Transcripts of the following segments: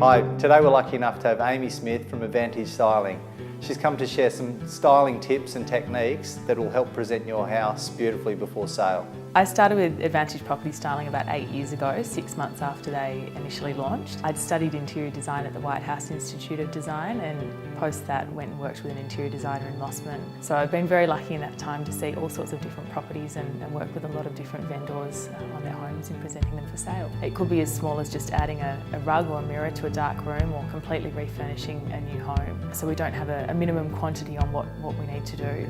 Hi, today we're lucky enough to have Amy Smith from Advantage Styling. She's come to share some styling tips and techniques that will help present your house beautifully before sale. I started with Advantage Property Styling about 8 years ago, 6 months after they initially launched. I'd studied interior design at the White House Institute of Design, and post that went and worked with an interior designer in Mossman. So I've been very lucky in that time to see all sorts of different properties and work with a lot of different vendors on their homes and presenting them for sale. It could be as small as just adding a rug or a mirror to a dark room, or completely refurnishing a new home. So we don't have a minimum quantity on what we need to do.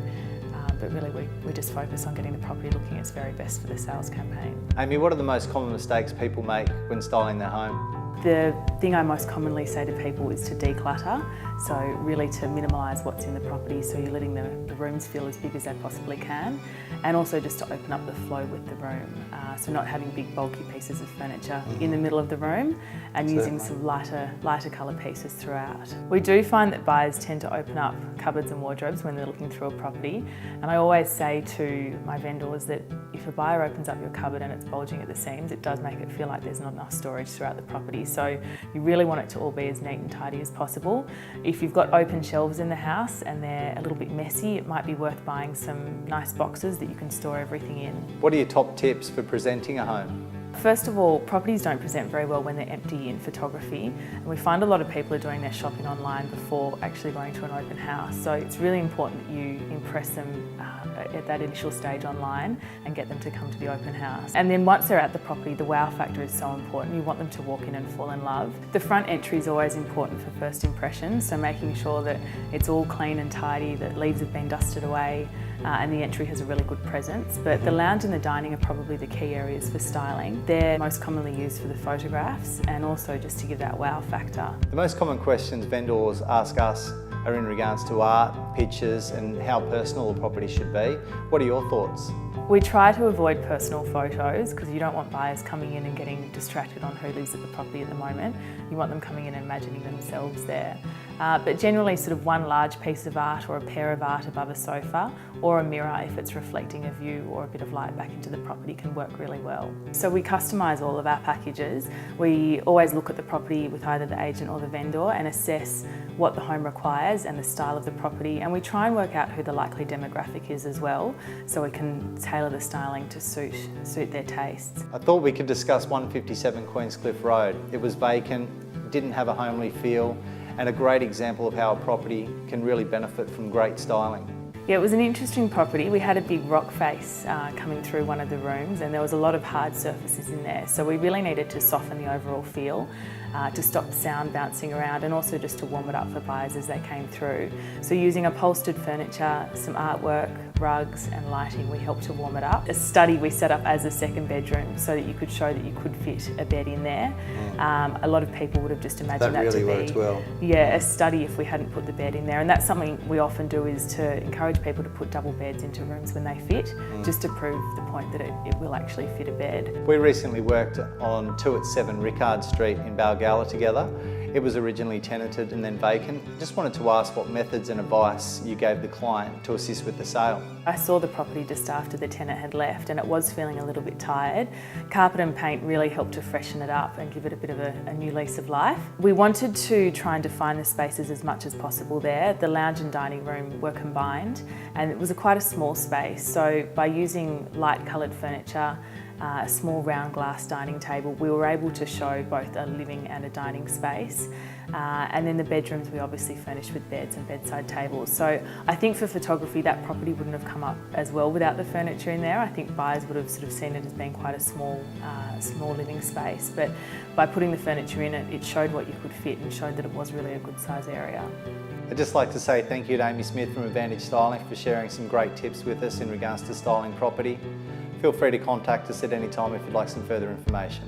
But really we just focus on getting the property looking its very best for the sales campaign. Amy, what are the most common mistakes people make when styling their home? The thing I most commonly say to people is to declutter, so really to minimise what's in the property, so you're letting the rooms feel as big as they possibly can, and also just to open up the flow with the room, so not having big bulky pieces of furniture in the middle of the room, and using some lighter colour pieces throughout. We do find that buyers tend to open up cupboards and wardrobes when they're looking through a property, and I always say to my vendors that if a buyer opens up your cupboard and it's bulging at the seams, it does make it feel like there's not enough storage throughout the property. So you really want it to all be as neat and tidy as possible. If you've got open shelves in the house and they're a little bit messy, it might be worth buying some nice boxes that you can store everything in. What are your top tips for presenting a home? First of all, properties don't present very well when they're empty in photography, and we find a lot of people are doing their shopping online before actually going to an open house. So it's really important that you impress them at that initial stage online and get them to come to the open house. And then once they're at the property, the wow factor is so important. You want them to walk in and fall in love. The front entry is always important for first impressions, so making sure that it's all clean and tidy, that leaves have been dusted away, and the entry has a really good presence. But the lounge and the dining are probably the key areas for styling. They're most commonly used for the photographs and also just to give that wow factor. The most common questions vendors ask us are in regards to art, pictures and how personal a property should be. What are your thoughts? We try to avoid personal photos because you don't want buyers coming in and getting distracted on who lives at the property at the moment. You want them coming in and imagining themselves there. But generally sort of one large piece of art or a pair of art above a sofa, or a mirror if it's reflecting a view or a bit of light back into the property can work really well. So we customise all of our packages. We always look at the property with either the agent or the vendor and assess what the home requires and the style of the property, and we try and work out who the likely demographic is as well, so we can tailor the styling to suit their tastes. I thought we could discuss 157 Queenscliff Road. It was vacant, didn't have a homely feel, and a great example of how a property can really benefit from great styling. Yeah, it was an interesting property. We had a big rock face coming through one of the rooms, and there was a lot of hard surfaces in there, so we really needed to soften the overall feel to stop the sound bouncing around, and also just to warm it up for buyers as they came through. So using upholstered furniture, some artwork, rugs and lighting, we helped to warm it up. A study we set up as a second bedroom so that you could show that you could fit a bed in there. A lot of people would have just imagined that really to be worked well. Yeah, a study if we hadn't put the bed in there, and that's something we often do, is to encourage people to put double beds into rooms when they fit, just to prove the point that it will actually fit a bed. We recently worked on 2 at 7 Rickard Street in Balgala together. It was originally tenanted and then vacant. Just wanted to ask what methods and advice you gave the client to assist with the sale. I saw the property just after the tenant had left and it was feeling a little bit tired. Carpet and paint really helped to freshen it up and give it a bit of a new lease of life. We wanted to try and define the spaces as much as possible there. The lounge and dining room were combined and it was quite a small space, so by using light coloured furniture, a small round glass dining table, we were able to show both a living and a dining space. And then the bedrooms we obviously furnished with beds and bedside tables. So I think for photography that property wouldn't have come up as well without the furniture in there. I think buyers would have sort of seen it as being quite a small living space. But by putting the furniture in it showed what you could fit and showed that it was really a good size area. I'd just like to say thank you to Amy Smith from Advantage Styling for sharing some great tips with us in regards to styling property. Feel free to contact us at any time if you'd like some further information.